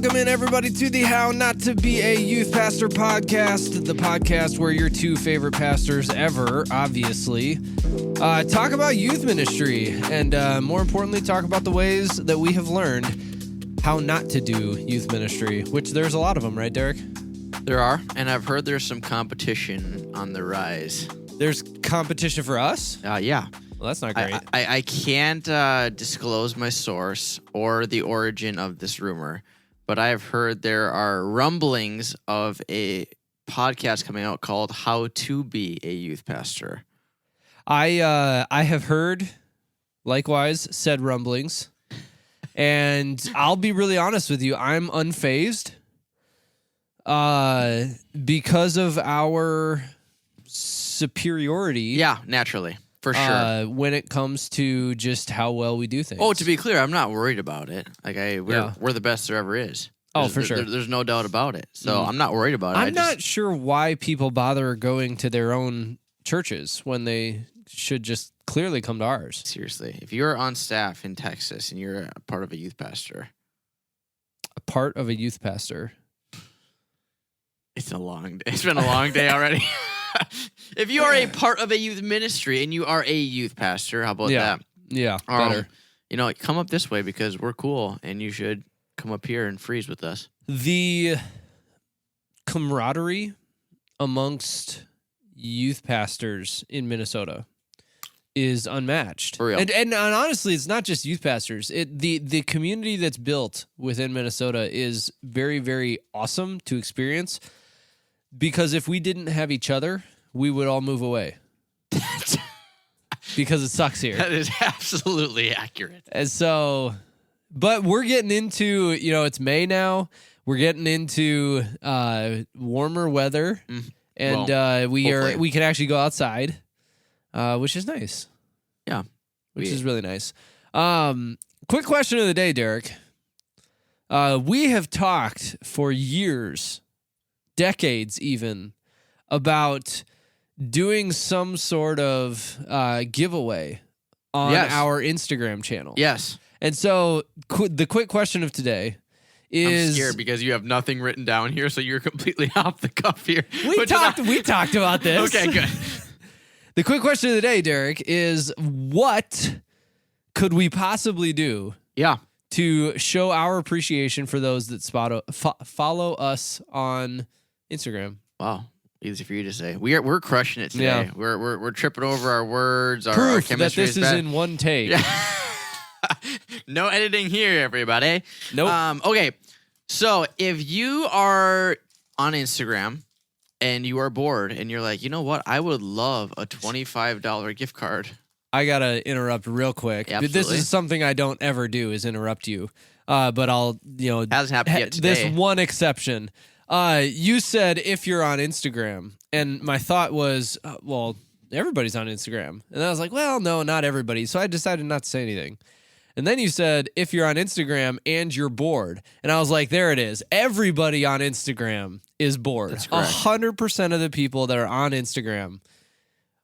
welcome in everybody to the How Not to Be a Youth Pastor podcast, the podcast where your two favorite pastors ever, obviously, talk about youth ministry and more importantly, talk about the ways that we have learned how not to do youth ministry, which there's a lot of them, right, Derek? There are, and I've heard there's some competition on the rise. There's competition for us? Yeah. Well, that's not great. I can't disclose my source or the origin of this rumor, but I have heard there are rumblings of a podcast coming out called How to Be a Youth Pastor. I have heard, likewise, said rumblings, and I'll be really honest with you. I'm unfazed because of our superiority. Yeah, naturally. For sure. When it comes to just how well we do things. Oh, to be clear, I'm not worried about it. Like we're the best there ever is. For sure. There's no doubt about it. So I'm not worried about it. I'm not sure why people bother going to their own churches when they should just clearly come to ours. Seriously, if you're on staff in Texas and you're a part of a youth pastor. A part of a youth pastor? It's a long day. It's been a long day already. If you are a part of a youth ministry and you are a youth pastor, how about that? Yeah, better. Come up this way because we're cool and you should come up here and freeze with us. The camaraderie amongst youth pastors in Minnesota is unmatched. For real. And honestly, it's not just youth pastors. The community that's built within Minnesota is very, very awesome to experience. Because if we didn't have each other, we would all move away. Because it sucks here. That is absolutely accurate. And so, but we're getting into, it's May now. We're getting into warmer weather. And we can actually go outside, which is nice. Yeah. Which is really nice. Quick question of the day, Derek. We have talked for years, decades even, about doing some sort of giveaway on our Instagram channel. Yes. And so the quick question of today is... I'm scared because you have nothing written down here, so you're completely off the cuff here. We talked about this. Okay, good. The quick question of the day, Derek, is what could we possibly do to show our appreciation for those that follow us on Instagram? Wow, easy for you to say. We're crushing it today. Yeah. We're tripping over our words. Our Proof chemistry that this is in one take. Yeah. No editing here, everybody. Nope. Okay, so if you are on Instagram and you are bored and you're like, you know what? I would love a $25 gift card. I got to interrupt real quick. Absolutely. This is something I don't ever do is interrupt you. But I'll, hasn't happened yet today. This one exception. You said if you're on Instagram, and my thought was, well, everybody's on Instagram. And I was like, well, no, not everybody. So I decided not to say anything. And then you said, if you're on Instagram and you're bored. And I was like, there it is. Everybody on Instagram is bored. That's correct. 100% of the people that are on Instagram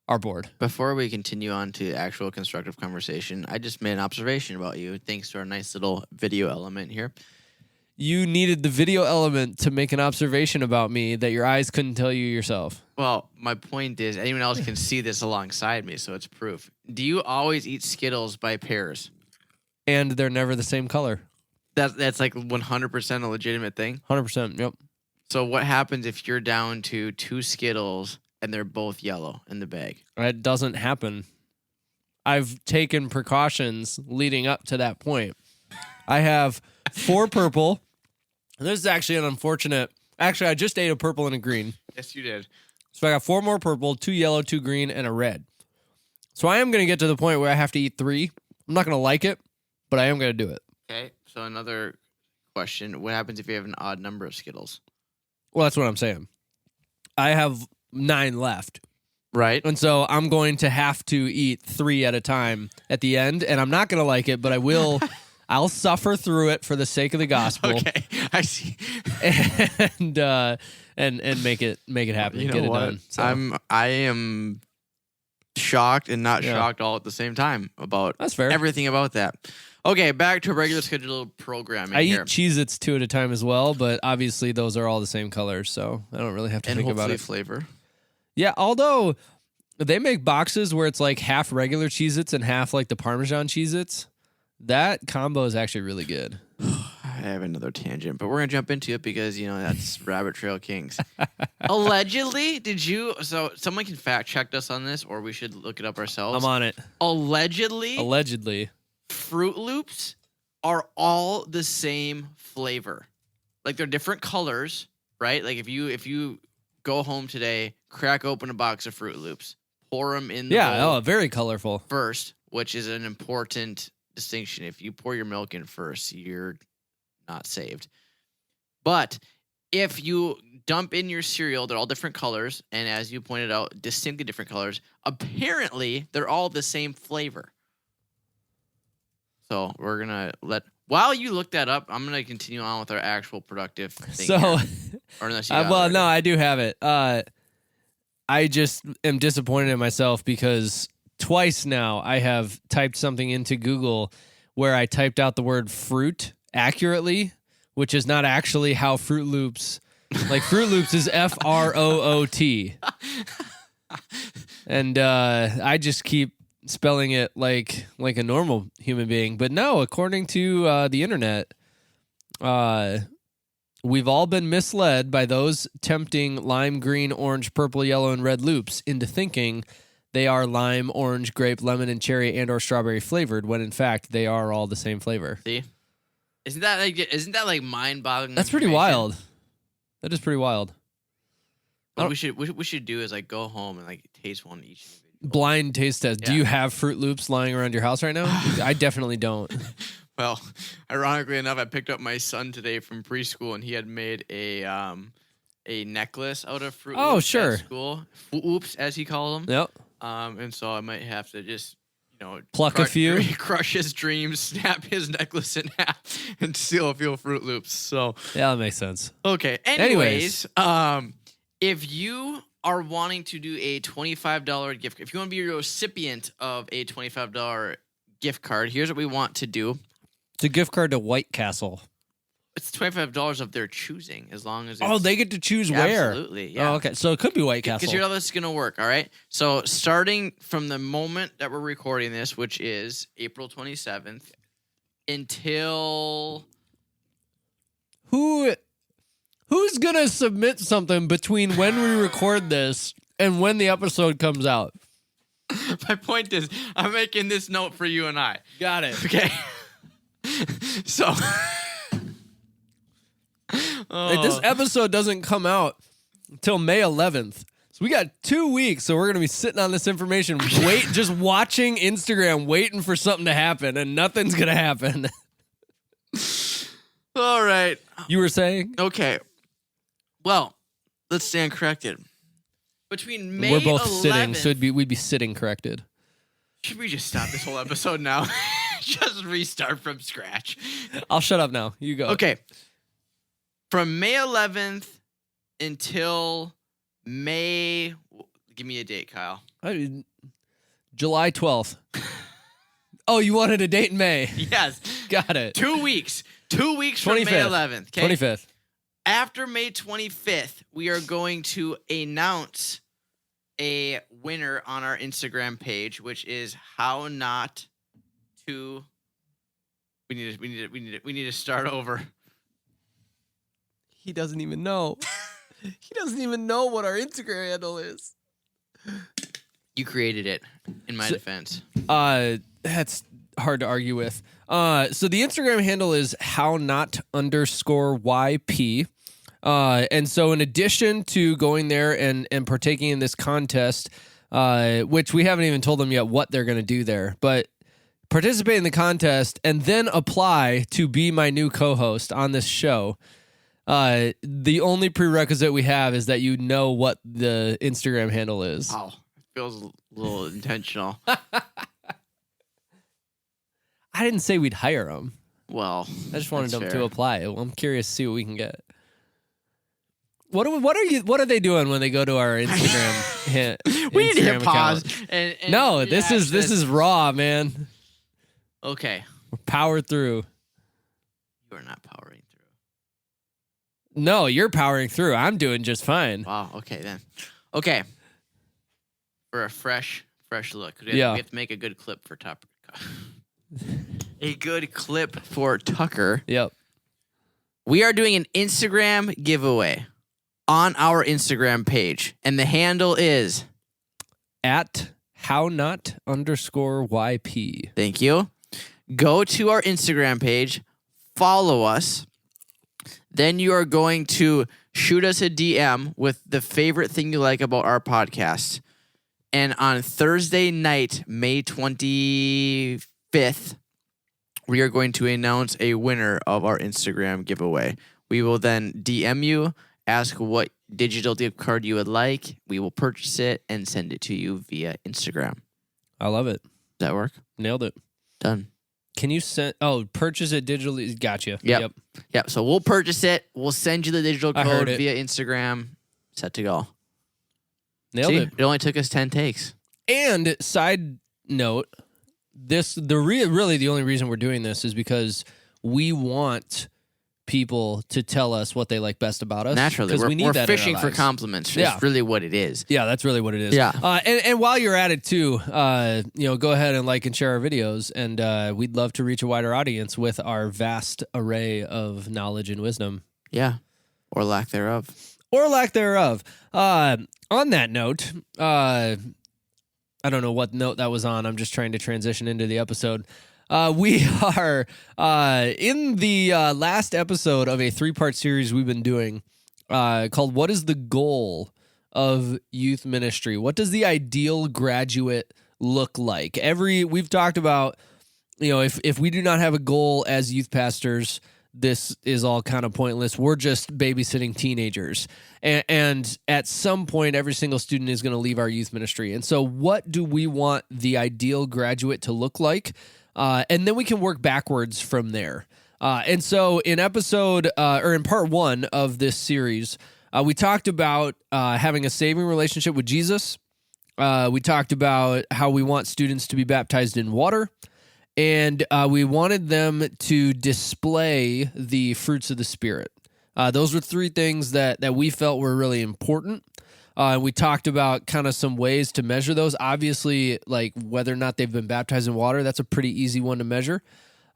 are bored. Before we continue on to actual constructive conversation, I just made an observation about you thanks to our nice little video element here. You needed the video element to make an observation about me that your eyes couldn't tell you yourself. Well, my point is anyone else can see this alongside me, so it's proof. Do you always eat Skittles by pairs? And they're never the same color. That's like 100% a legitimate thing? 100%, yep. So what happens if you're down to 2 Skittles and they're both yellow in the bag? It doesn't happen. I've taken precautions leading up to that point. I have 4 purple. And this is actually an unfortunate... Actually, I just ate a purple and a green. Yes, you did. So I got 4 more purple, 2 yellow, 2 green, and a red. So I am going to get to the point where I have to eat 3. I'm not going to like it, but I am going to do it. Okay, so another question. What happens if you have an odd number of Skittles? Well, that's what I'm saying. I have 9 left. Right. And so I'm going to have to eat 3 at a time at the end, and I'm not going to like it, but I will... I'll suffer through it for the sake of the gospel. Okay, I see. and make it happen. You know get it what? done. So. I am shocked and not shocked all at the same time about That's fair. everything about that. Okay, back to regular scheduled programming I here. eat Cheez-Its 2 at a time as well, but obviously those are all the same colors, so I don't really have to and think about hopefully it. flavor. Yeah, although they make boxes where it's like half regular Cheez-Its and half like the Parmesan Cheez-Its. That combo is actually really good. I have another tangent, but we're gonna jump into it because that's Rabbit Trail Kings. Allegedly, so someone can fact check us on this, or we should look it up ourselves. I'm on it. Allegedly, Fruit Loops are all the same flavor. Like they're different colors, right? Like if you go home today, crack open a box of Fruit Loops, pour them in the bowl very colorful. first, which is an important distinction. If you pour your milk in first, you're not saved. But if you dump in your cereal, they're all different colors, and as you pointed out, distinctly different colors. Apparently, they're all the same flavor. So we're gonna while you look that up, I'm gonna continue on with our actual productive thing. So, here. Or unless you no, I do have it. I just am disappointed in myself because twice now I have typed something into Google where I typed out the word fruit accurately, which is not actually how Fruit Loops, like Fruit Loops is FROOT. And I just keep spelling it like a normal human being. But no, according to the internet, we've all been misled by those tempting lime, green, orange, purple, yellow, and red loops into thinking they are lime, orange, grape, lemon, and cherry and or strawberry flavored, when in fact they are all the same flavor. See, isn't that like mind-boggling? That's pretty wild. That is pretty wild. What we should do is like go home and like taste one each. Blind taste test. Yeah. Do you have Fruit Loops lying around your house right now? I definitely don't. Well, ironically enough, I picked up my son today from preschool, and he had made a necklace out of Fruit Loops. Oh, sure. At school, Oops, as he called them. Yep. And so I might have to just pluck a few, crush his dreams, snap his necklace in half, and steal a few Fruit Loops. So yeah, that makes sense. Okay. Anyways, if you are wanting to do a $25 gift, if you want to be a recipient of a $25 gift card, here's what we want to do. It's a gift card to White Castle. It's $25 of their choosing, as long as they get to choose where. Absolutely, yeah. Oh, okay. So it could be White Castle. Because here's how this is going to work, all right? So starting from the moment that we're recording this, which is April 27th, until... Who's going to submit something between when we record this and when the episode comes out? My point is, I'm making this note for you and I. Got it. Okay. So... This episode doesn't come out until May 11th. So we got 2 weeks, so we're going to be sitting on this information, just watching Instagram, waiting for something to happen, and nothing's going to happen. All right. You were saying? Okay. Well, let's stand corrected. Between May 11th... We're both sitting, so we'd be sitting corrected. Should we just stop this whole episode now? Just restart from scratch. I'll shut up now. You go. Okay. From May 11th until May... Give me a date, Kyle. July 12th. Oh, you wanted a date in May. Yes. Got it. 2 weeks. 2 weeks from May 11th. Okay? 25th. After May 25th, we are going to announce a winner on our Instagram page, which is how not to... We need to start over. He doesn't even know. He doesn't even know what our Instagram handle is. You created it, in my defense. That's hard to argue with. So the Instagram handle is how_not_YP. And so in addition to going there and partaking in this contest, which we haven't even told them yet what they're going to do there, but participate in the contest and then apply to be my new co-host on this show. The only prerequisite we have is that you know what the Instagram handle is. Oh, it feels a little intentional. I didn't say we'd hire them. Well, I just wanted them to apply. I'm curious to see what we can get. What are they doing when they go to our Instagram? We need to hit pause. And no, this is raw, man. Okay. Power through. You are not powering through. No, you're powering through. I'm doing just fine. Wow. Okay then. Okay. For a fresh look, we have to make a good clip for Tucker. A good clip for Tucker. Yep. We are doing an Instagram giveaway on our Instagram page, and the handle is at hownot_YP. Thank you. Go to our Instagram page, follow us. Then you are going to shoot us a DM with the favorite thing you like about our podcast. And on Thursday night, May 25th, we are going to announce a winner of our Instagram giveaway. We will then DM you, ask what digital gift card you would like. We will purchase it and send it to you via Instagram. I love it. Does that work? Nailed it. Done. Can you send? Oh, purchase it digitally. Gotcha. Yep. So we'll purchase it. We'll send you the digital code via Instagram. Set to go. Nailed it. It only took us 10 takes. And side note, really the only reason we're doing this is because we want people to tell us what they like best about us. Naturally, because we need we're that in our fishing for lives. compliments. Yeah. That's really what it is. Yeah, that's really what it is. Yeah. And while you're at it too, go ahead and like and share our videos, and we'd love to reach a wider audience with our vast array of knowledge and wisdom. Yeah, or lack thereof. Or lack thereof. On that note, I don't know what note that was on. I'm just trying to transition into the episode. We are in the last episode of a 3-part series we've been doing called What is the Goal of Youth Ministry? What does the ideal graduate look like? We've talked about, if we do not have a goal as youth pastors, this is all kind of pointless. We're just babysitting teenagers. And at some point, every single student is going to leave our youth ministry. And so what do we want the ideal graduate to look like? And then we can work backwards from there. And so in in part 1 of this series, we talked about having a saving relationship with Jesus. We talked about how we want students to be baptized in water. And we wanted them to display the fruits of the Spirit. Those were 3 things that we felt were really important. We talked about kind of some ways to measure those. Obviously, like whether or not they've been baptized in water, that's a pretty easy one to measure.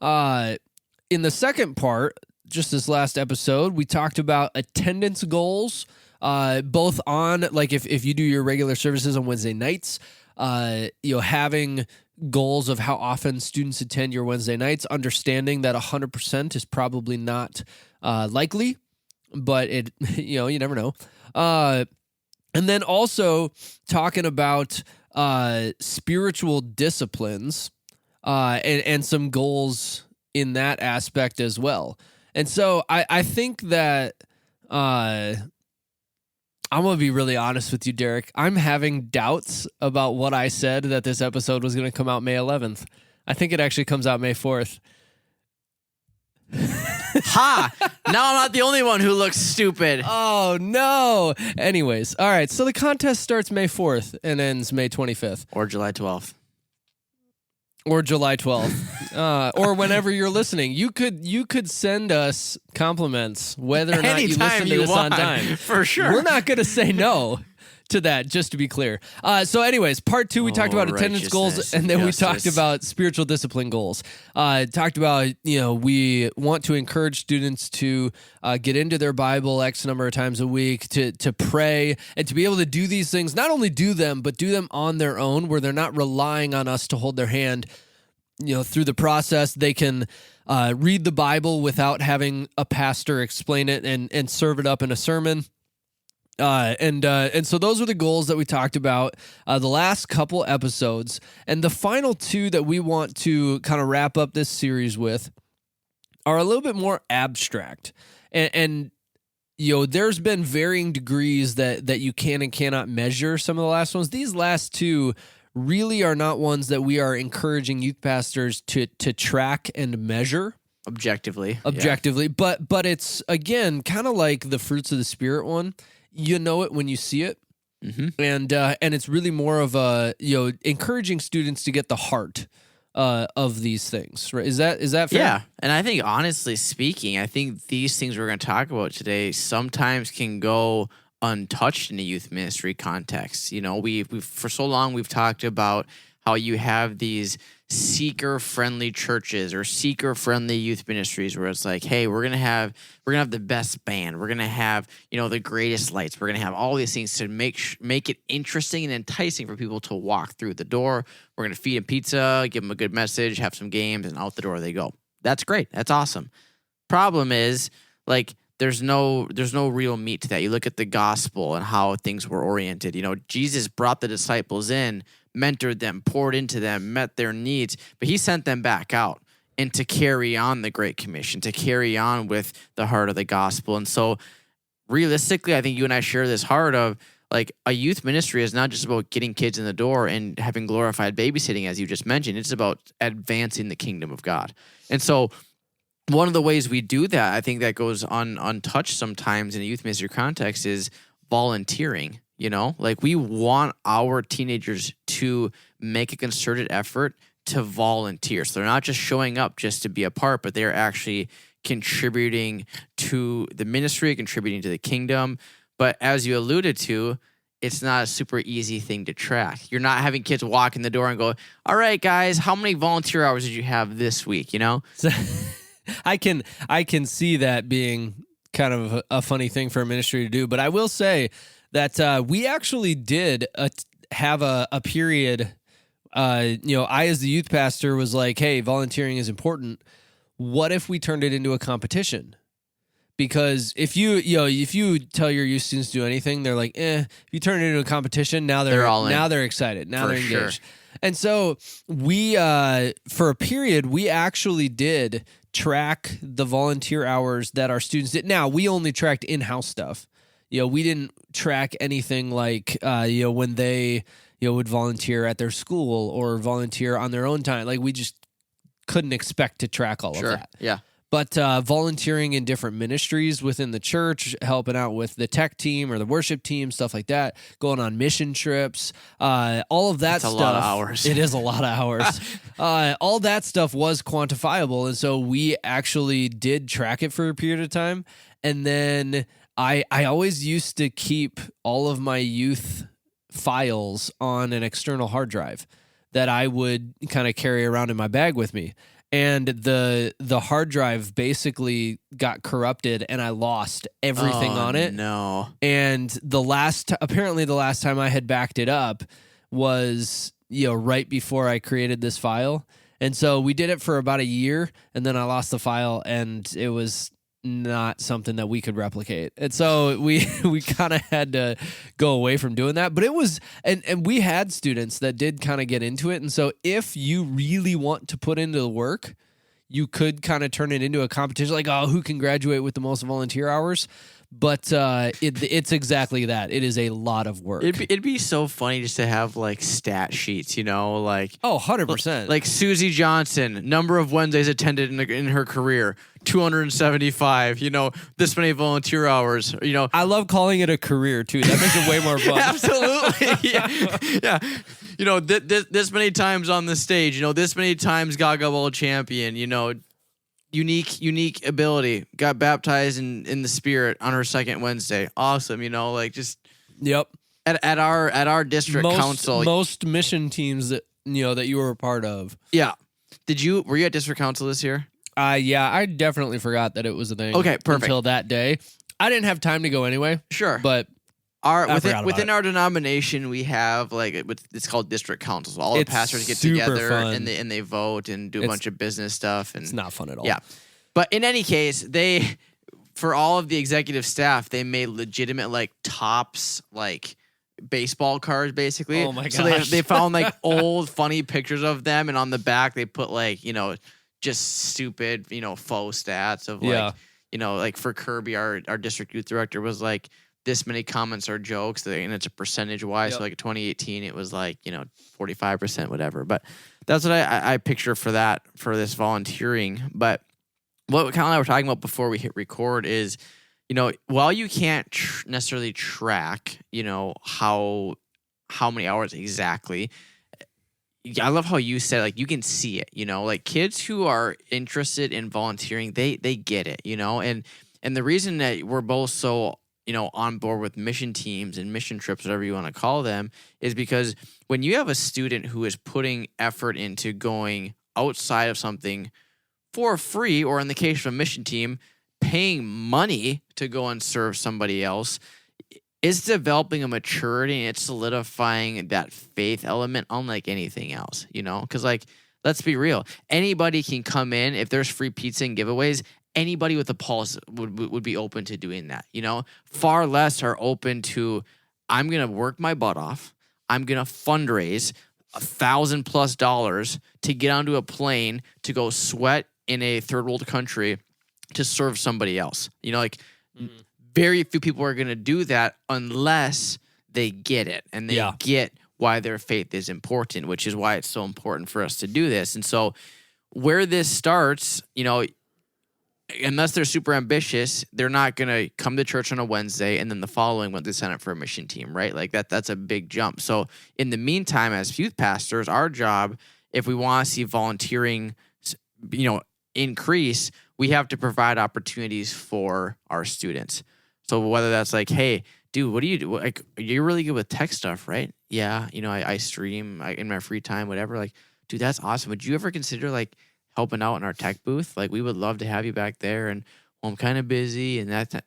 In the second part, just this last episode, we talked about attendance goals, both on, like if you do your regular services on Wednesday nights, having goals of how often students attend your Wednesday nights, understanding that 100% is probably not likely, but it, you never know. And then also talking about spiritual disciplines and some goals in that aspect as well. And so I think that I'm going to be really honest with you, Derek. I'm having doubts about what I said that this episode was going to come out May 11th. I think it actually comes out May 4th. Ha! Now I'm not the only one who looks stupid. Oh, no. Anyways, all right. So the contest starts May 4th and ends May 25th. Or July 12th. Or July 12th. Or whenever you're listening. You could send us compliments whether or not you listen to this on time. For sure. We're not going to say no to that, just to be clear. So anyways, part 2, we talked about attendance goals, and then we talked about spiritual discipline goals. Talked about, we want to encourage students to get into their Bible X number of times a week, to pray, and to be able to do these things, not only do them, but do them on their own, where they're not relying on us to hold their hand, through the process. They can read the Bible without having a pastor explain it and serve it up in a sermon. And so those were the goals that we talked about the last couple episodes. And the final 2 that we want to kind of wrap up this series with are a little bit more abstract. And there's been varying degrees that you can and cannot measure some of the last ones. These last 2 really are not ones that we are encouraging youth pastors to track and measure. Objectively. Yeah. But it's, again, kind of like the fruits of the Spirit one. You know it when you see it. Mm-hmm. And it's really more of a, encouraging students to get the heart of these things. Right? Is that fair? Yeah. And I think, honestly speaking, I think these things we're going to talk about today sometimes can go untouched in a youth ministry context. You know, we've for so long we've talked about how you have these seeker-friendly churches or seeker-friendly youth ministries where it's like, hey, we're gonna have the best band, we're gonna have the greatest lights, we're gonna have all these things to make it interesting and enticing for people to walk through the door. We're gonna feed them pizza, give them a good message, have some games, and out the door they go. That's great. That's awesome. Problem is, like, there's no real meat to that. You look at the gospel and how things were oriented. Jesus brought the disciples in, mentored them, poured into them, met their needs, but he sent them back out and to carry on the Great Commission, to carry on with the heart of the gospel. And so realistically, I think you and I share this heart of, like, a youth ministry is not just about getting kids in the door and having glorified babysitting, as you just mentioned. It's about advancing the kingdom of God. And so one of the ways we do that, I think that goes untouched sometimes in a youth ministry context, is volunteering. Like, we want our teenagers to make a concerted effort to volunteer. So they're not just showing up just to be a part, but they're actually contributing to the ministry, contributing to the kingdom. But as you alluded to, it's not a super easy thing to track. You're not having kids walk in the door and go, all right, guys, how many volunteer hours did you have this week? So, I can see that being kind of a funny thing for a ministry to do. But I will say that we actually did have a period. I, as the youth pastor, was like, hey, volunteering is important. What if we turned it into a competition? Because if you tell your youth students to do anything, they're like, If you turn it into a competition, now they're all in. Now they're excited. Now For they're engaged. sure. And so we, for a period, we actually did track the volunteer hours that our students did. Now, we only tracked in-house stuff. We didn't track anything like, when they, would volunteer at their school or volunteer on their own time. Like, we just couldn't expect to track all of that. Yeah. But volunteering in different ministries within the church, helping out with the tech team or the worship team, stuff like that, going on mission trips, all of that That's stuff. a lot of hours. It is a lot of hours. All that stuff was quantifiable. And so we actually did track it for a period of time. And then I always used to keep all of my youth files on an external hard drive that I would kind of carry around in my bag with me. And the hard drive basically got corrupted, and I lost everything on it. No. And apparently the last time I had backed it up was right before I created this file. And so we did it for about a year, and then I lost the file, and it was not something that we could replicate. And so we kind of had to go away from doing that. But it was, and we had students that did kind of get into it. And so if you really want to put into the work, you could kind of turn it into a competition, like, oh, who can graduate with the most volunteer hours? But it's exactly that. It is a lot of work. It'd be so funny just to have, like, stat sheets, like... Oh, 100%. Like Susie Johnson, number of Wednesdays attended in her career, 275, this many volunteer hours, I love calling it a career, too. That makes it way more fun. Absolutely. Yeah. This many times on the stage, this many times Gaga Bowl champion, unique ability, got baptized in the Spirit on her second Wednesday. Awesome, just Yep. At our district council. Most mission teams that that you were a part of. Yeah. Were you at district council this year? Yeah, I definitely forgot that it was a thing. Okay, perfect. Until that day. I didn't have time to go anyway. Sure. But within our denomination, we have, like, it's called district council. So all the pastors get together fun. and they vote and do a bunch of business stuff. And it's not fun at all. Yeah. But in any case, for all of the executive staff, they made legitimate, like, tops, like, baseball cards, basically. Oh my gosh. So they found, like, old funny pictures of them, and on the back they put, like, just stupid, faux stats of, like, like for Kirby, our district youth director was like, this many comments are jokes, and it's a percentage wise. So, like, 2018, it was like 45%, whatever. But that's what I picture for this volunteering. But what Kyle and I were talking about before we hit record is, while you can't necessarily track, how many hours exactly, I love how you said, like, you can see it, like kids who are interested in volunteering, they get it, and the reason that we're both so, on board with mission teams and mission trips, whatever you want to call them, is because when you have a student who is putting effort into going outside of something for free, or in the case of a mission team, paying money to go and serve somebody else, it's developing a maturity and it's solidifying that faith element unlike anything else, because like, let's be real. Anybody can come in. If there's free pizza and giveaways, anybody with a pulse would be open to doing that, Far less are open to, I'm going to work my butt off. I'm going to fundraise $1,000+ to get onto a plane to go sweat in a third world country to serve somebody else. Very few people are going to do that unless they get it and they get why their faith is important, which is why it's so important for us to do this. And so where this starts, unless they're super ambitious, they're not going to come to church on a Wednesday and then the following month they sign up for a mission team, right? Like that's a big jump. So in the meantime, as youth pastors, our job, if we want to see volunteering, increase, we have to provide opportunities for our students. So whether that's like, hey, dude, what do you do? Like, you're really good with tech stuff, right? Yeah. I stream in my free time, whatever. Like, dude, that's awesome. Would you ever consider like helping out in our tech booth? Like, we would love to have you back there. And I'm kind of busy, and that,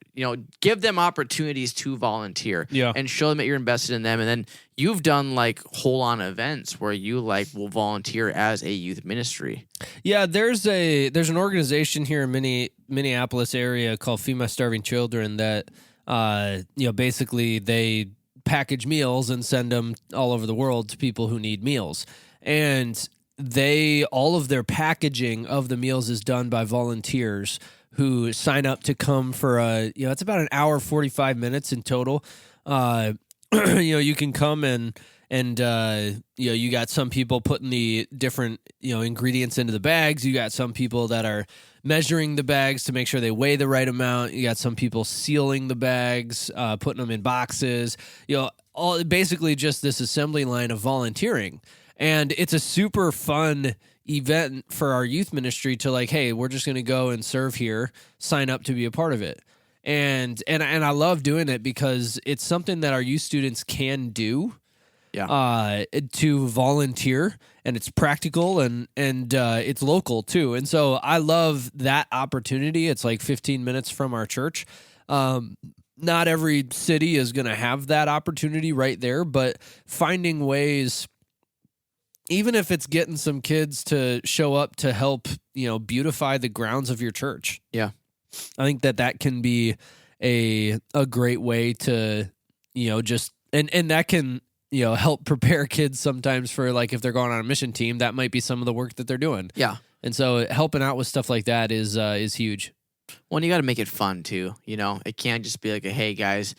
give them opportunities to volunteer and show them that you're invested in them. And then you've done like whole on events where you like will volunteer as a youth ministry. Yeah. There's an organization here in Minneapolis area called Feed My Starving Children that, basically they package meals and send them all over the world to people who need meals. And all of their packaging of the meals is done by volunteers who sign up to come for it's about an hour, 45 minutes in total. You can come and you got some people putting the different, ingredients into the bags. You got some people that are measuring the bags to make sure they weigh the right amount. You got some people sealing the bags, putting them in boxes, all basically just this assembly line of volunteering. And it's a super fun event for our youth ministry to like, hey, we're just going to go and serve here, sign up to be a part of it. And I love doing it because it's something that our youth students can do to volunteer, and it's practical and it's local too. And so I love that opportunity. It's like 15 minutes from our church. Not every city is going to have that opportunity right there, but finding ways, even if it's getting some kids to show up to help, beautify the grounds of your church. Yeah. I think that can be a great way to, just, and that can, help prepare kids sometimes for like, if they're going on a mission team, that might be some of the work that they're doing. Yeah. And so helping out with stuff like that is huge. Well, and you got to make it fun too. It can't just be like hey guys,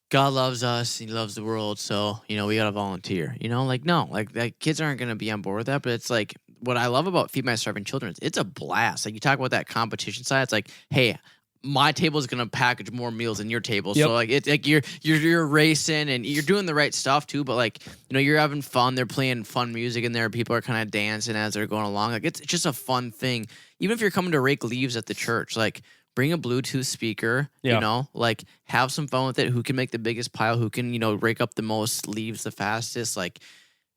God loves us, He loves the world, so, we got to volunteer. No, kids aren't going to be on board with that, but it's like, what I love about Feed My Starving Children, it's a blast. Like, you talk about that competition side, it's like, hey, my table is going to package more meals than your table. Yep. So, like, it's like you're racing and you're doing the right stuff, too, but, like, you're having fun. They're playing fun music in there. People are kind of dancing as they're going along. Like, it's just a fun thing. Even if you're coming to rake leaves at the church, like, bring a Bluetooth speaker, like have some fun with it. Who can make the biggest pile? Who can, rake up the most leaves the fastest? Like,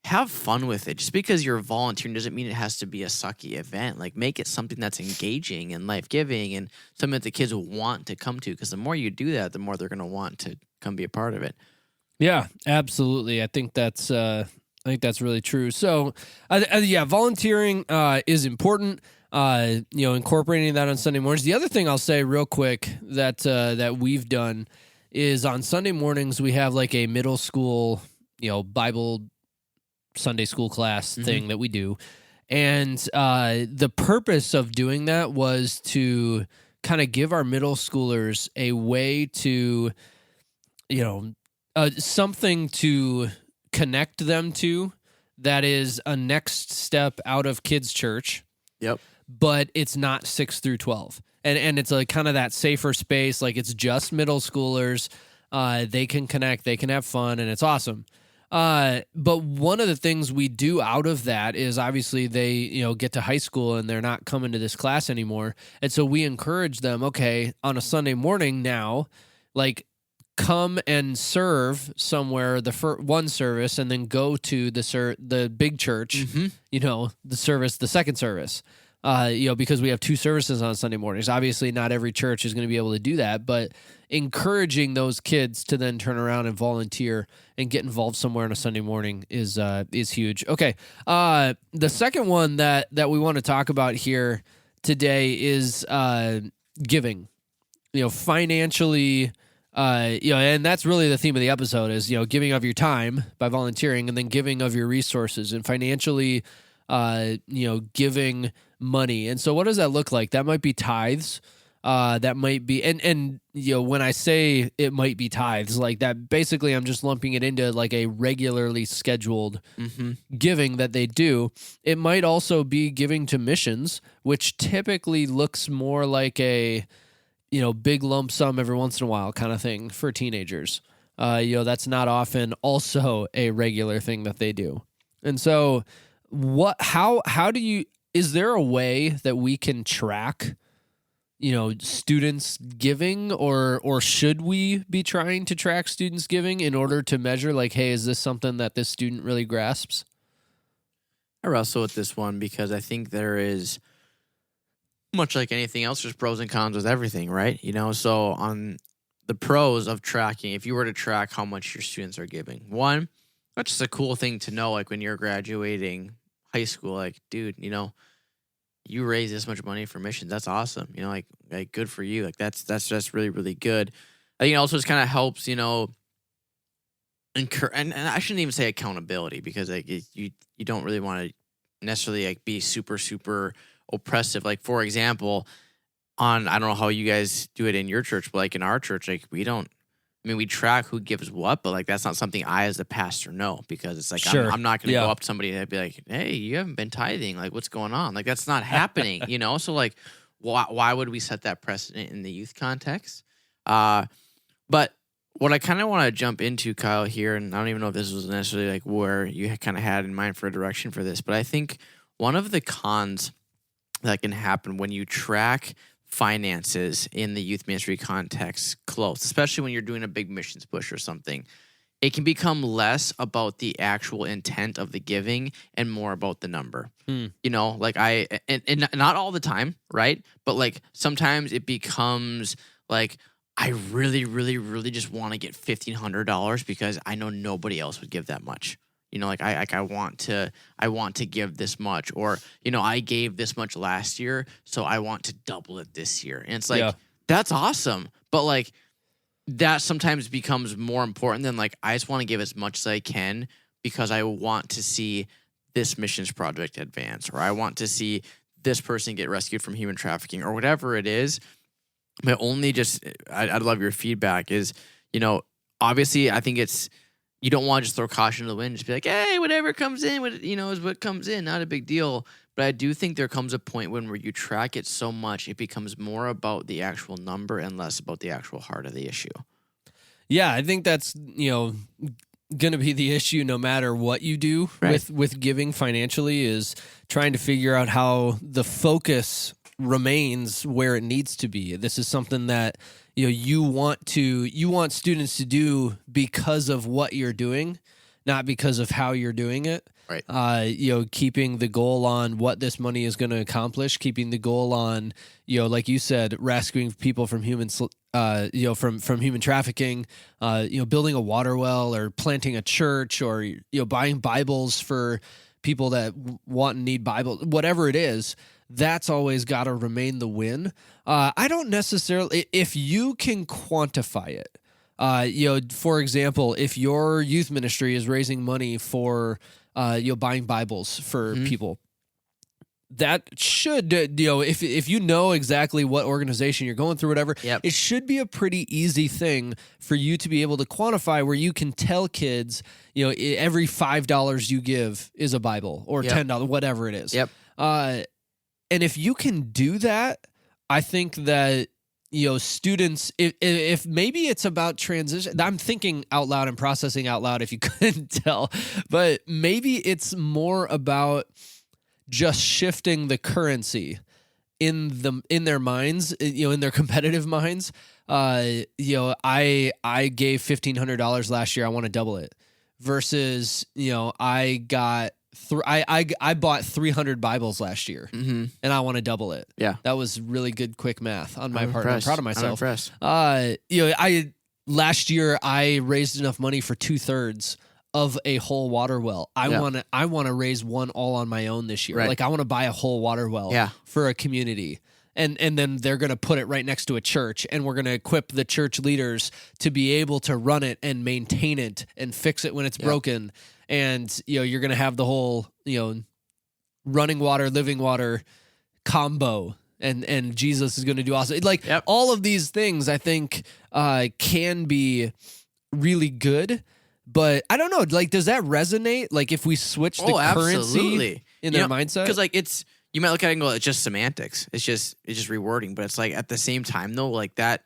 have fun with it. Just because you're volunteering doesn't mean it has to be a sucky event. Like, make it something that's engaging and life-giving and something that the kids will want to come to. Because the more you do that, the more they're going to want to come be a part of it. Yeah, absolutely. I think that's really true. So, volunteering is important. Incorporating that on Sunday mornings. The other thing I'll say real quick that we've done is on Sunday mornings we have like a middle school, Bible Sunday school class thing that we do. And the purpose of doing that was to kind of give our middle schoolers a way to, something to connect them to that is a next step out of kids' church. Yep. But it's not 6 through 12. And it's like kind of that safer space. Like, it's just middle schoolers. They can connect, they can have fun, and it's awesome. But one of the things we do out of that is obviously they, get to high school and they're not coming to this class anymore. And so we encourage them, okay, on a Sunday morning now, like come and serve somewhere one service and then go to the big church, the second service. Because we have two services on Sunday mornings. Obviously, not every church is going to be able to do that, but encouraging those kids to then turn around and volunteer and get involved somewhere on a Sunday morning is huge. Okay, the second one that we want to talk about here today is giving. Financially. And that's really the theme of the episode is giving of your time by volunteering, and then giving of your resources and financially. Giving money. And so what does that look like? That might be tithes. That might be, and when I say it might be tithes, like that, basically I'm just lumping it into like a regularly scheduled giving that they do. It might also be giving to missions, which typically looks more like a, big lump sum every once in a while kind of thing for teenagers. That's not often also a regular thing that they do. And so how do you, is there a way that we can track, students giving, or should we be trying to track students giving in order to measure like, hey, is this something that this student really grasps? I wrestle with this one because I think there is, much like anything else, there's pros and cons with everything, right? So on the pros of tracking, if you were to track how much your students are giving, one, that's just a cool thing to know, like when you're graduating high school, like, dude, you raise this much money for missions. That's awesome. Like good for you. Like that's just really, really good. I think it also just kind of helps, and I shouldn't even say accountability, because like you don't really want to necessarily like be super, super oppressive. Like for example, I don't know how you guys do it in your church, but like in our church, like we track who gives what, but like that's not something I as the pastor know, because it's like sure. I'm not going to go up to somebody and be like, hey, you haven't been tithing. Like what's going on? Like that's not happening, So like why would we set that precedent in the youth context? But what I kind of want to jump into, Kyle, here, and I don't even know if this was necessarily like where you kind of had in mind for a direction for this, but I think one of the cons that can happen when you track finances in the youth ministry context close, especially when you're doing a big missions push or something, it can become less about the actual intent of the giving and more about the number. Like and not all the time, right? But like sometimes it becomes like, I really, really, really just want to get $1,500 because I know nobody else would give that much. I want to give this much, or, I gave this much last year, so I want to double it this year. And it's like, That's awesome. But like that sometimes becomes more important than like, I just want to give as much as I can because I want to see this missions project advance, or I want to see this person get rescued from human trafficking, or whatever it is. But I'd love your feedback is, obviously I think you don't want to just throw caution to the wind, just be like, hey, whatever comes in, is what comes in, not a big deal. But I do think there comes a point where you track it so much, it becomes more about the actual number and less about the actual heart of the issue. Yeah, I think that's, going to be the issue no matter what you do with giving financially, is trying to figure out how the focus remains where it needs to be. This is something that you want students to do because of what you're doing, not because of how you're doing it. Right. Keeping the goal on what this money is going to accomplish, keeping the goal on, like you said, rescuing people from human trafficking, building a water well, or planting a church, or, buying Bibles for people that want and need Bibles, whatever it is. That's always got to remain the win. I don't necessarily, if you can quantify it, for example, if your youth ministry is raising money for, buying Bibles for people, that should, if you know exactly what organization you're going through, whatever, it should be a pretty easy thing for you to be able to quantify, where you can tell kids, every $5 you give is a Bible, or $10, whatever it is. Yep. And if you can do that, I think that students, if maybe it's about transition. I'm thinking out loud and processing out loud if you couldn't tell, but maybe it's more about just shifting the currency in their minds, in their competitive minds. I gave $1,500 last year. I want to double it. Versus, I got I bought 300 Bibles last year, and I want to double it. Yeah, that was really good, quick math on my part. Impressed. I'm proud of myself. I'm impressed. Last year I raised enough money for 2/3 of a whole water well. I want to raise one all on my own this year. Right. Like I want to buy a whole water well for a community. And then they're going to put it right next to a church, and we're going to equip the church leaders to be able to run it and maintain it and fix it when it's broken. And you're going to have the whole running water, living water combo, and Jesus is going to do awesome. Like all of these things, I think can be really good. But I don't know. Like, does that resonate? Like, if we switch the currency in their mindset, because like you might look at it and go, it's just semantics. It's just rewording. But it's like at the same time though, like that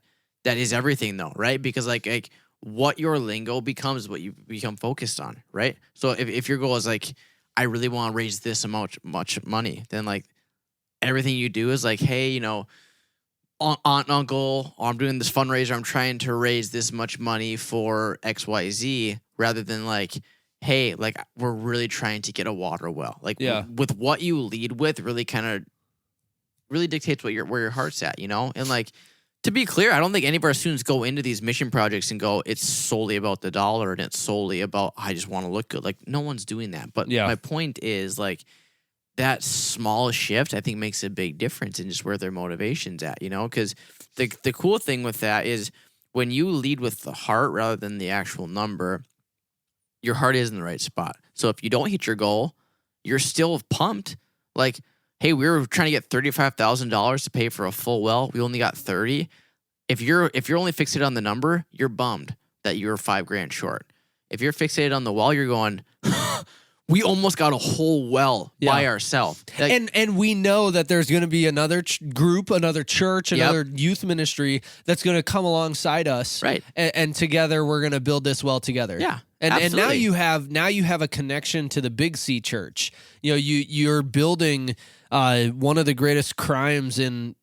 is everything though, right? Because like what your lingo becomes is what you become focused on, right? So if your goal is like, I really want to raise this amount much money, then like everything you do is like, hey, aunt, uncle, I'm doing this fundraiser. I'm trying to raise this much money for XYZ, rather than like, hey, like we're really trying to get a water well. Like with what you lead with really kind of really dictates where your heart's at, And like, to be clear, I don't think any of our students go into these mission projects and go, it's solely about the dollar and it's solely about, I just want to look good. Like no one's doing that. But my point is like that small shift, I think, makes a big difference in just where their motivation's at, because the cool thing with that is when you lead with the heart rather than the actual number, your heart is in the right spot. So if you don't hit your goal, you're still pumped. Like, hey, we were trying to get $35,000 to pay for a full well. We only got 30. If you're only fixated on the number, you're bummed that you're $5,000 short. If you're fixated on the well, you're going, we almost got a whole well by ourselves. Like, and we know that there's going to be another group, another church, another youth ministry that's going to come alongside us. Right. And together we're going to build this well together. Yeah. And now you have a connection to the Big C Church. You're building one of the greatest crimes in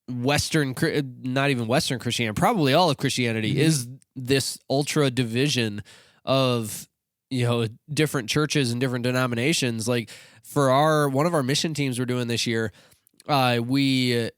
not even Western Christianity, probably all of Christianity, is this ultra division of different churches and different denominations. Like for one of our mission teams we're doing this year, we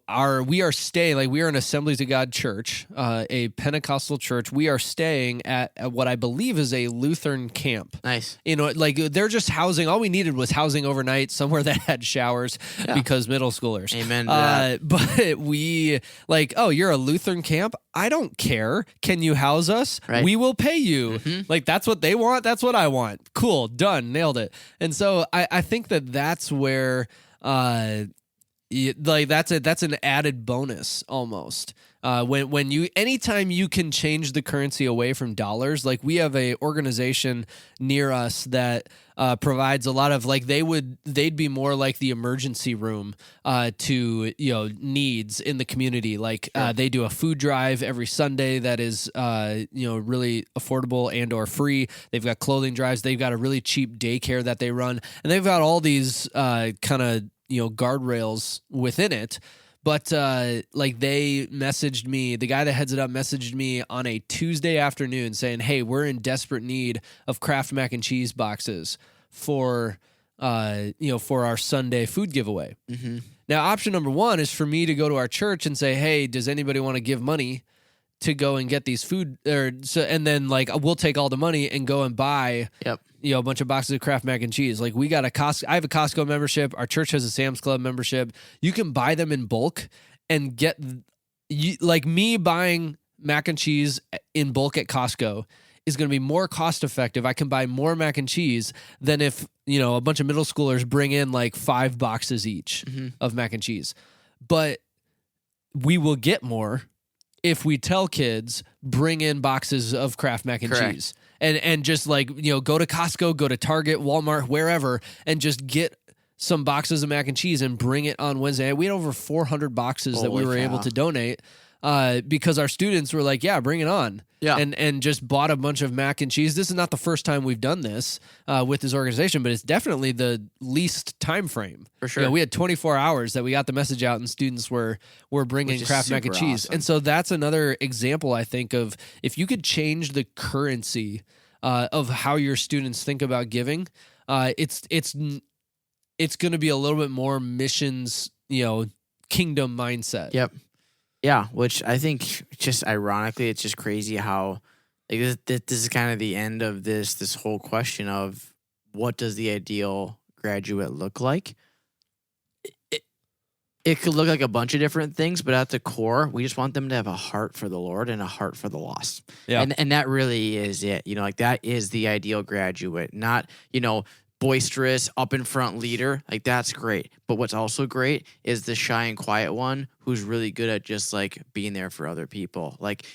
are staying, like we are an Assemblies of God church, a Pentecostal church. We are staying at what I believe is a Lutheran camp. Nice. Like they're just housing. All we needed was housing overnight somewhere that had showers because middle schoolers. Amen to that. But we like, oh, you're a Lutheran camp? I don't care. Can you house us? Right. We will pay you. Like that's what they want. That's what I want. Cool. Done. Nailed it. And so I think that's where, like that's an added bonus almost. Anytime you can change the currency away from dollars, like we have a organization near us that provides a lot of, like they'd be more like the emergency room to needs in the community. Like they do a food drive every Sunday that is really affordable and or free. They've got clothing drives. They've got a really cheap daycare that they run, and they've got all these kind of guardrails within it. But like they messaged me, the guy that heads it up messaged me on a Tuesday afternoon saying, hey, we're in desperate need of Kraft mac and cheese boxes for our Sunday food giveaway. Now, option number one is for me to go to our church and say, hey, does anybody want to give money to go and get these food, and then like we'll take all the money and go and buy a bunch of boxes of Kraft mac and cheese. Like we got I have a Costco membership. Our church has a Sam's Club membership. You can buy them in bulk and get like me buying mac and cheese in bulk at Costco is going to be more cost effective. I can buy more mac and cheese than if, a bunch of middle schoolers bring in like 5 boxes each of mac and cheese. But we will get more if we tell kids bring in boxes of Kraft mac and cheese and just like, go to Costco, go to Target, Walmart, wherever, and just get some boxes of mac and cheese and bring it on Wednesday. We had over 400 boxes that we Holy were able cow. to donate because our students were like, yeah, bring it on. Yeah. And just bought a bunch of mac and cheese. This is not the first time we've done this with this organization, but it's definitely the least time frame. For sure. We had 24 hours that we got the message out and students were bringing Which is Kraft mac and super cheese. awesome. And so that's another example, I think, of if you could change the currency of how your students think about giving, it's going to be a little bit more missions, kingdom mindset. Yep. Yeah, which I think just ironically, it's just crazy how like, this is kind of the end of this whole question of what does the ideal graduate look like? It could look like a bunch of different things, but at the core, we just want them to have a heart for the Lord and a heart for the lost. Yeah. And that really is it. Like that is the ideal graduate, not, boisterous, up in front leader. Like that's great. But what's also great is the shy and quiet one who's really good at just like being there for other people. Like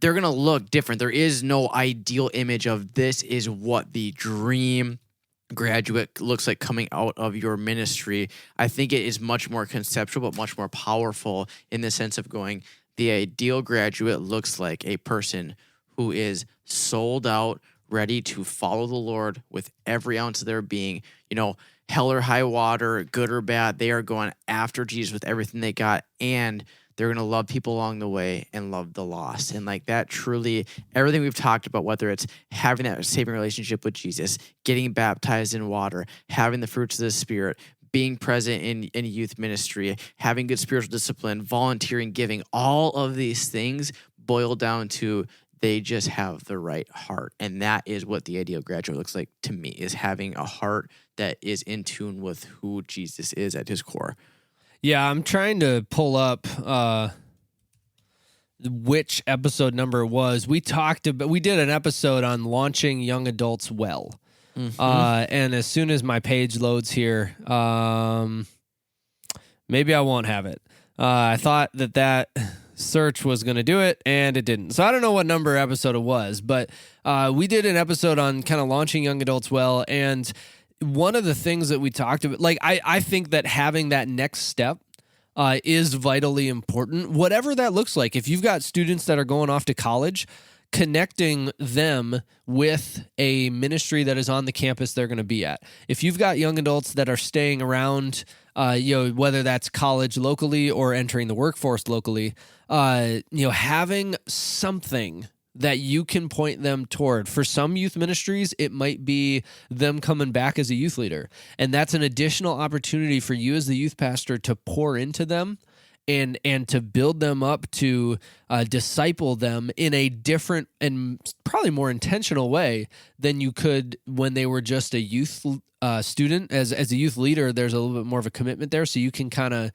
they're going to look different. There is no ideal image of this is what the dream graduate looks like coming out of your ministry. I think it is much more conceptual, but much more powerful in the sense of going, the ideal graduate looks like a person who is sold out, ready to follow the Lord with every ounce of their being, hell or high water, good or bad, they are going after Jesus with everything they got, and they're going to love people along the way and love the lost. And like that truly, everything we've talked about, whether it's having that saving relationship with Jesus, getting baptized in water, having the fruits of the Spirit, being present in youth ministry, having good spiritual discipline, volunteering, giving, all of these things boil down to they just have the right heart. And that is what the ideal graduate looks like to me, is having a heart that is in tune with who Jesus is at his core. Yeah, I'm trying to pull up which episode number it was. We did an episode on launching young adults well. Mm-hmm. And as soon as my page loads here, maybe I won't have it. I thought that search was going to do it, and it didn't. So I don't know what number episode it was, but we did an episode on kind of launching young adults well, and one of the things that we talked about, like I think that having that next step is vitally important, whatever that looks like. If you've got students that are going off to college, connecting them with a ministry that is on the campus they're going to be at. If you've got young adults that are staying around, whether that's college locally or entering the workforce locally, having something that you can point them toward. For some youth ministries, it might be them coming back as a youth leader. And that's an additional opportunity for you as the youth pastor to pour into them and to build them up, to disciple them in a different and probably more intentional way than you could when they were just a youth student. As a youth leader, there's a little bit more of a commitment there, so you can kind of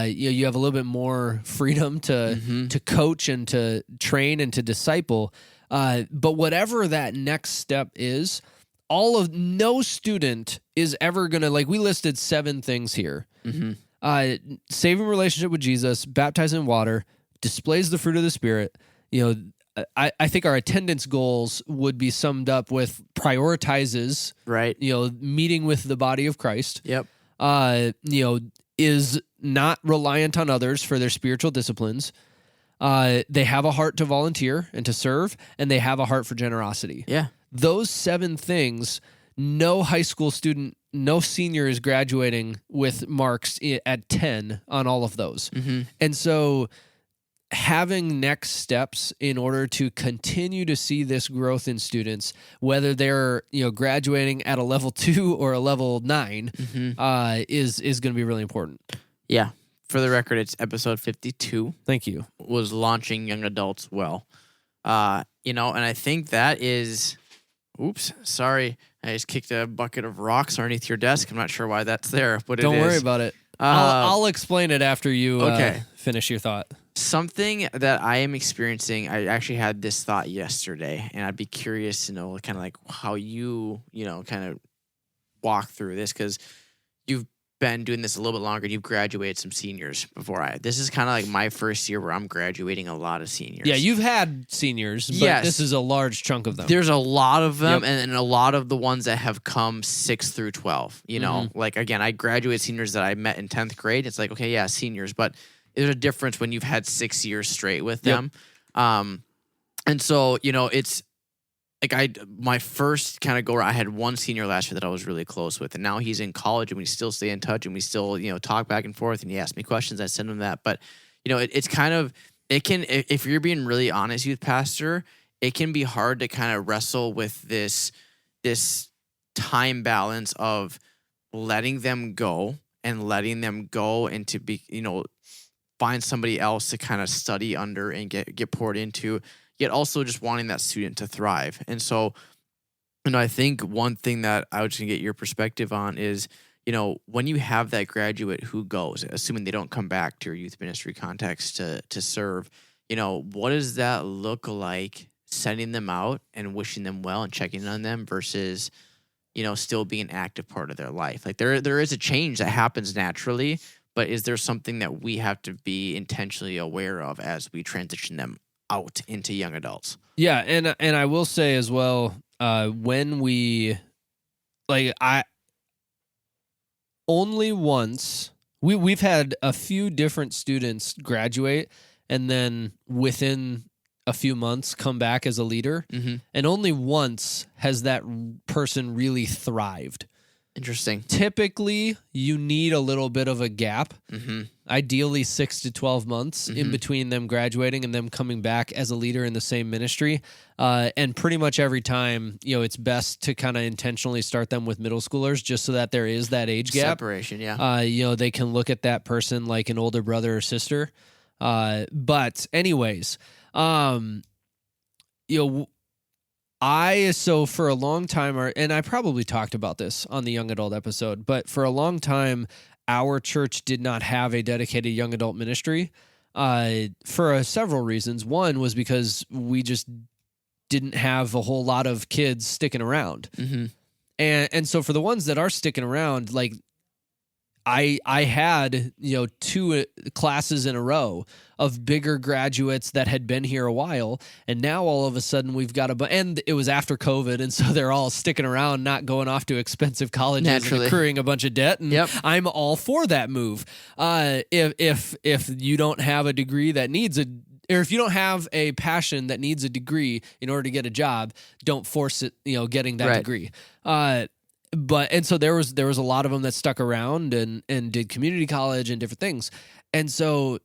you have a little bit more freedom to coach and to train and to disciple. But whatever that next step is, no student is ever gonna, like, we listed 7 things here. Mm-hmm. Saving relationship with Jesus, baptized in water, displays the fruit of the Spirit. I think our attendance goals would be summed up with prioritizes, Right. Meeting with the body of Christ. Yep. Is not reliant on others for their spiritual disciplines. They have a heart to volunteer and to serve, and they have a heart for generosity. Yeah. Those 7 things, no high school student, no senior is graduating with marks at 10 on all of those. Mm-hmm. And so having next steps in order to continue to see this growth in students, whether they're graduating at a level 2 or a level 9, is going to be really important. Yeah. For the record, it's episode 52. Thank you. Was launching young adults well. And I think that is. Oops, sorry. I just kicked a bucket of rocks underneath your desk. I'm not sure why that's there, but Don't it is. worry about it. I'll explain it after you finish your thought. Something that I am experiencing, I actually had this thought yesterday, and I'd be curious to know kind of like how you, kind of walk through this, because you've been doing this a little bit longer and you've graduated some seniors before this is kind of like my first year where I'm graduating a lot of seniors. Yeah, you've had seniors, but Yes. this is a large chunk of them. There's a lot of them, Yep. and a lot of the ones that have come 6 through 12. You know, like again, I graduated seniors that I met in 10th grade. It's like, okay, yeah, seniors, but there's a difference when you've had 6 years straight with them. And so, you know, it's like my first kind of go around, I had one senior last year that I was really close with, and now he's in college and we still stay in touch and we still, you know, talk back and forth and he asks me questions. I send him that. But, you know, it's kind of, it can, if you're being really honest, youth pastor, it can be hard to kind of wrestle with this time balance of letting them go and to be, you know, find somebody else to kind of study under and get poured into, yet also just wanting that student to thrive. And so, you know, I think one thing that I was just gonna get your perspective on is, you know, when you have that graduate who goes, assuming they don't come back to your youth ministry context to serve, you know, what does that look like sending them out and wishing them well and checking on them versus, you know, still being an active part of their life? Like there is a change that happens naturally, but is there something that we have to be intentionally aware of as we transition them out into young adults? Yeah, and I will say as well, when we, like, I only once we've had a few different students graduate and then within a few months come back as a leader, and only once has that person really thrived. Interesting. Typically, you need a little bit of a gap, ideally 6 to 12 months in between them graduating and them coming back as a leader in the same ministry. And pretty much every time, you know, it's best to kind of intentionally start them with middle schoolers just so that there is that age gap. Separation, yeah. You know, they can look at that person like an older brother or sister. But anyways, you know, so for a long time, and I probably talked about this on the young adult episode, but for a long time, our church did not have a dedicated young adult ministry for several reasons. One was because we just didn't have a whole lot of kids sticking around. And so for the ones that are sticking around, like I had, you know, 2 classes in a row of bigger graduates that had been here a while, and now all of a sudden we've got and it was after COVID, and so they're all sticking around, not going off to expensive colleges and accruing a bunch of debt. And I'm all for that move. If you don't have a degree that needs or if you don't have a passion that needs a degree in order to get a job, don't force it, you know, getting that degree. And so there was a lot of them that stuck around and did community college and different things. And so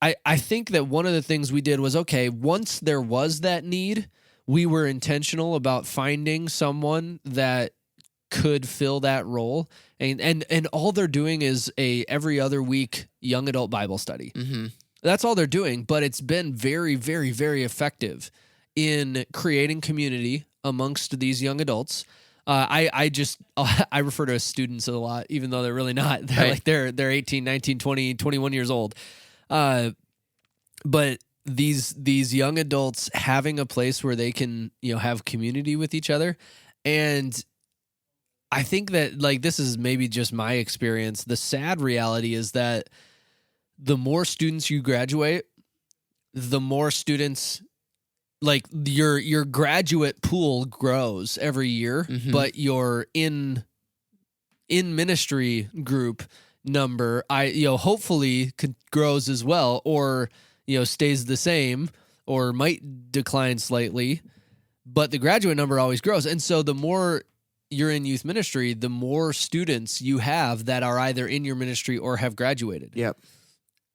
I think that one of the things we did was, okay, once there was that need, we were intentional about finding someone that could fill that role. And all they're doing is a every other week young adult Bible study. That's all they're doing, but it's been very, very, very effective in creating community amongst these young adults. I refer to as students a lot, even though they're really not. They're like they're 18, 19, 20, 21 years old. But these young adults having a place where they can, you know, have community with each other. And I think that, like, this is maybe just my experience. The sad reality is that the more students you graduate, the more students, like, your graduate pool grows every year, but your in ministry group number, hopefully grows as well, or, you know, stays the same or might decline slightly, but the graduate number always grows. And so the more you're in youth ministry, the more students you have that are either in your ministry or have graduated.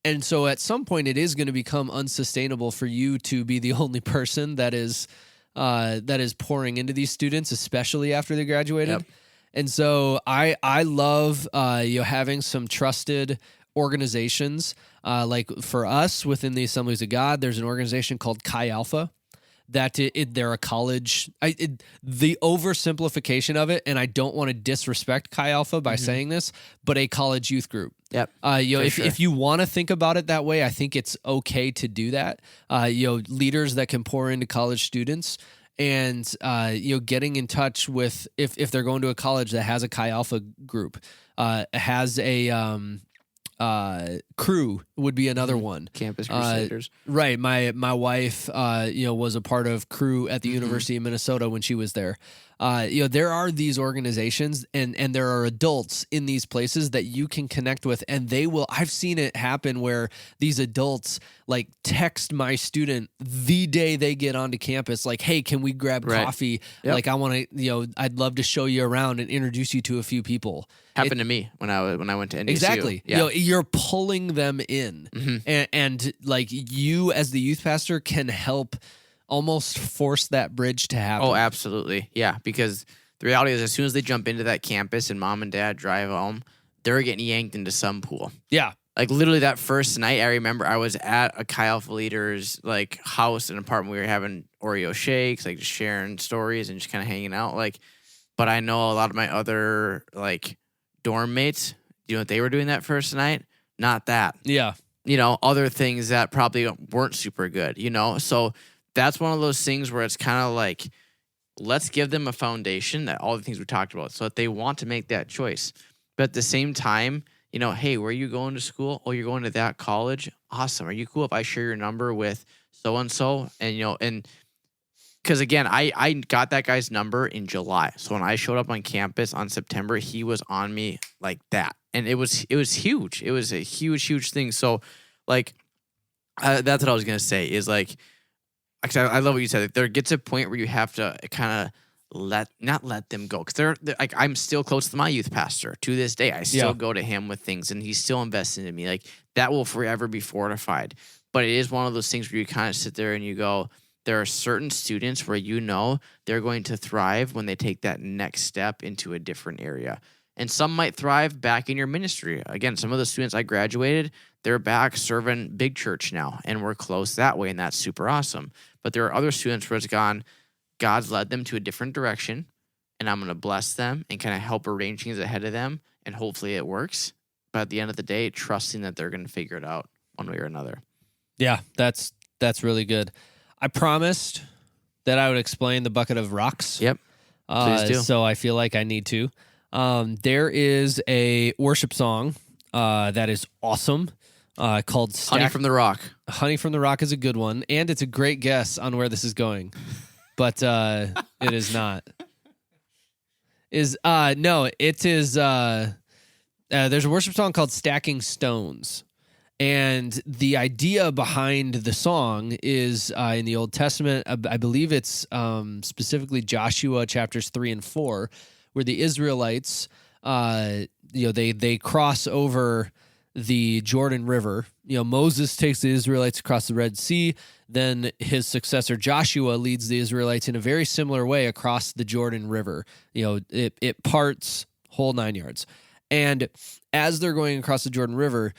And so at some point, it is going to become unsustainable for you to be the only person that is pouring into these students, especially after they graduated. And so I love having some trusted organizations. Like for us within the Assemblies of God, there's an organization called Chi Alpha. That they're a college. The oversimplification of it, and I don't want to disrespect Chi Alpha by saying this, but a college youth group. If you want to think about it that way, I think it's okay to do that. Leaders that can pour into college students and getting in touch with if they're going to a college that has a Chi Alpha group, has a crew would be another one. Campus Crusaders. Right. My wife, was a part of crew at the University of Minnesota when she was there. There are these organizations and there are adults in these places that you can connect with, and I've seen it happen where these adults like text my student the day they get onto campus, like, hey, can we grab coffee? Yep. Like, I want to, I'd love to show you around and introduce you to a few people. Happened to me when I went to NDSU. Exactly. Yeah. You're pulling them in, and like you as the youth pastor can help almost force that bridge to happen. Oh, absolutely. Yeah, because the reality is as soon as they jump into that campus and mom and dad drive home, they're getting yanked into some pool. Yeah. Like literally that first night, I remember I was at a Chi Alpha leader's like house and apartment. We were having Oreo shakes, like just sharing stories and just kind of hanging out. Like, but I know a lot of my other like dorm mates, you know what they were doing that first night? Not that. Yeah. Other things that probably weren't super good, So that's one of those things where it's kind of like, let's give them a foundation that all the things we talked about so that they want to make that choice. But at the same time, hey, where are you going to school? Oh, you're going to that college? Awesome. Are you cool if I share your number with so-and-so? And because again, I got that guy's number in July. So when I showed up on campus on September, he was on me like that. And it was huge. It was a huge, huge thing. So like, that's what I was going to say is like, actually, I love what you said. There gets a point where you have to kind of not let them go. Because they're like, I'm still close to my youth pastor to this day. I still go to him with things and he's still investing in me. Like that will forever be fortified. But it is one of those things where you kind of sit there and you go, there are certain students where they're going to thrive when they take that next step into a different area. And some might thrive back in your ministry. Again, some of the students I graduated, they're back serving big church now, and we're close that way, and that's super awesome. But there are other students where it's gone, God's led them to a different direction, and I'm going to bless them and kind of help arrange things ahead of them, and hopefully it works. But at the end of the day, trusting that they're going to figure it out one way or another. Yeah, that's really good. I promised that I would explain the bucket of rocks. Yep. Please do. So I feel like I need to. There is a worship song that is awesome called Honey from the Rock. Honey from the Rock is a good one, and it's a great guess on where this is going, but it is not. No, it is. There's a worship song called Stacking Stones. And the idea behind the song is in the Old Testament. I believe it's specifically Joshua chapters 3 and 4, where the Israelites, they cross over the Jordan River. Moses takes the Israelites across the Red Sea. Then his successor Joshua leads the Israelites in a very similar way across the Jordan River. It parts whole 9 yards. And as they're going across the Jordan River,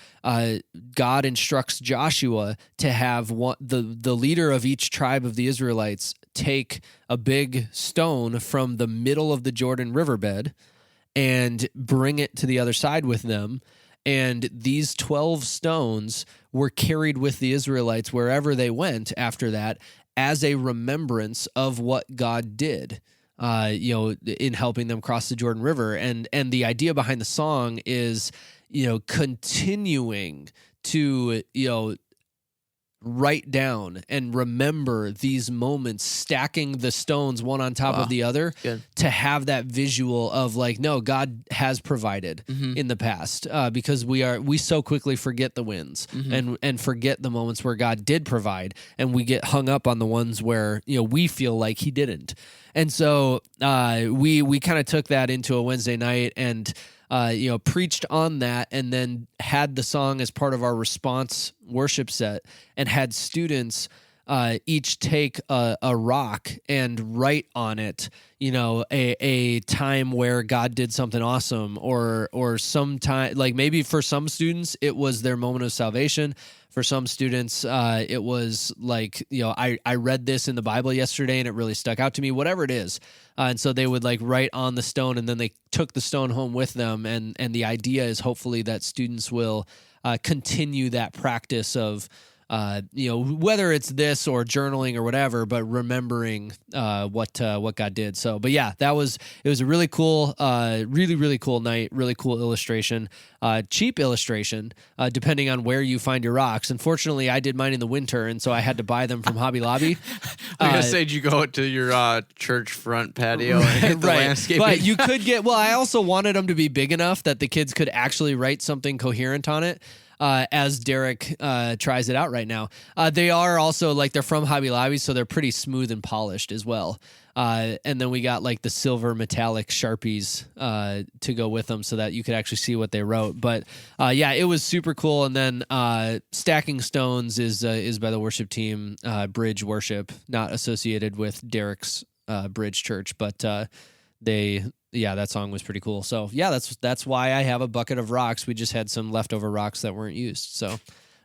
God instructs Joshua to have the leader of each tribe of the Israelites take a big stone from the middle of the Jordan riverbed and bring it to the other side with them. And these 12 stones were carried with the Israelites wherever they went after that as a remembrance of what God did. In helping them cross the Jordan River. And the idea behind the song is, continuing to, write down and remember these moments, stacking the stones one on top of the other. Good. To have that visual of like, no, God has provided in the past, because we so quickly forget the wins and forget the moments where God did provide, and we get hung up on the ones where, we feel like he didn't. And so we kind of took that into a Wednesday night and preached on that, and then had the song as part of our response worship set, and had students each take a rock and write on it, a time where God did something awesome, or some time, like maybe for some students it was their moment of salvation. For some students, it was like, I read this in the Bible yesterday and it really stuck out to me, whatever it is. And so they would like write on the stone, and then they took the stone home with them. And the idea is hopefully that students will continue that practice of whether it's this or journaling or whatever, but remembering what God did. So, but yeah, it was a really cool, really, really cool night, really cool illustration, cheap illustration, depending on where you find your rocks. Unfortunately, I did mine in the winter, and so I had to buy them from Hobby Lobby. I was gonna say, did you go to your church front patio and hit the landscaping? But you could I also wanted them to be big enough that the kids could actually write something coherent on it. As Derek tries it out right now. They are also they're from Hobby Lobby, so they're pretty smooth and polished as well. And then we got the silver metallic Sharpies to go with them so that you could actually see what they wrote. But yeah, it was super cool. And then Stacking Stones is by the worship team, Bridge Worship, not associated with Derek's Bridge Church, but that song was pretty cool. So yeah, that's why I have a bucket of rocks. We just had some leftover rocks that weren't used. So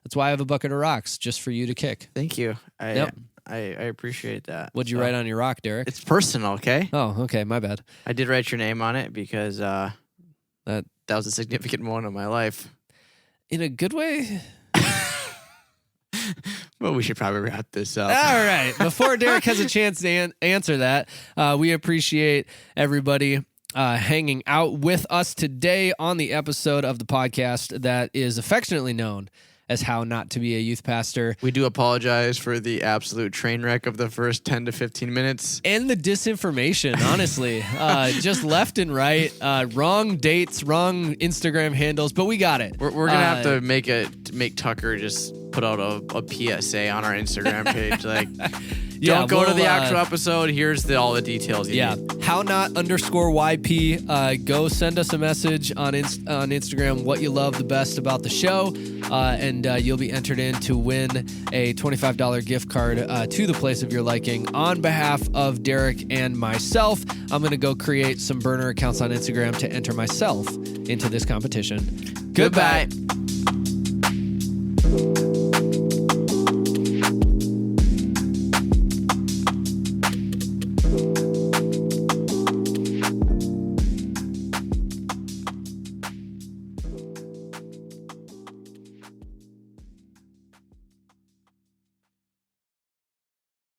that's why I have a bucket of rocks just for you to kick. Thank you. I appreciate that. What'd you write on your rock, Derek? It's personal, okay? Oh, okay. My bad. I did write your name on it because that was a significant moment of my life. In a good way? Well, we should probably wrap this up. All right. Before Derek has a chance to answer that, we appreciate everybody hanging out with us today on the episode of the podcast that is affectionately known as How Not to Be a Youth Pastor. We do apologize for the absolute train wreck of the first 10 to 15 minutes. And the disinformation, honestly. Just left and right. Wrong dates, wrong Instagram handles, but we got it. We're going to have to make Tucker just put out a PSA on our Instagram page. Don't go to the actual episode. Here's all the details you need. How Not _YP. Go send us a message on Instagram what you love the best about the show, and you'll be entered in to win a $25 gift card to the place of your liking. On behalf of Derek and myself, I'm going to go create some burner accounts on Instagram to enter myself into this competition. Goodbye. Goodbye.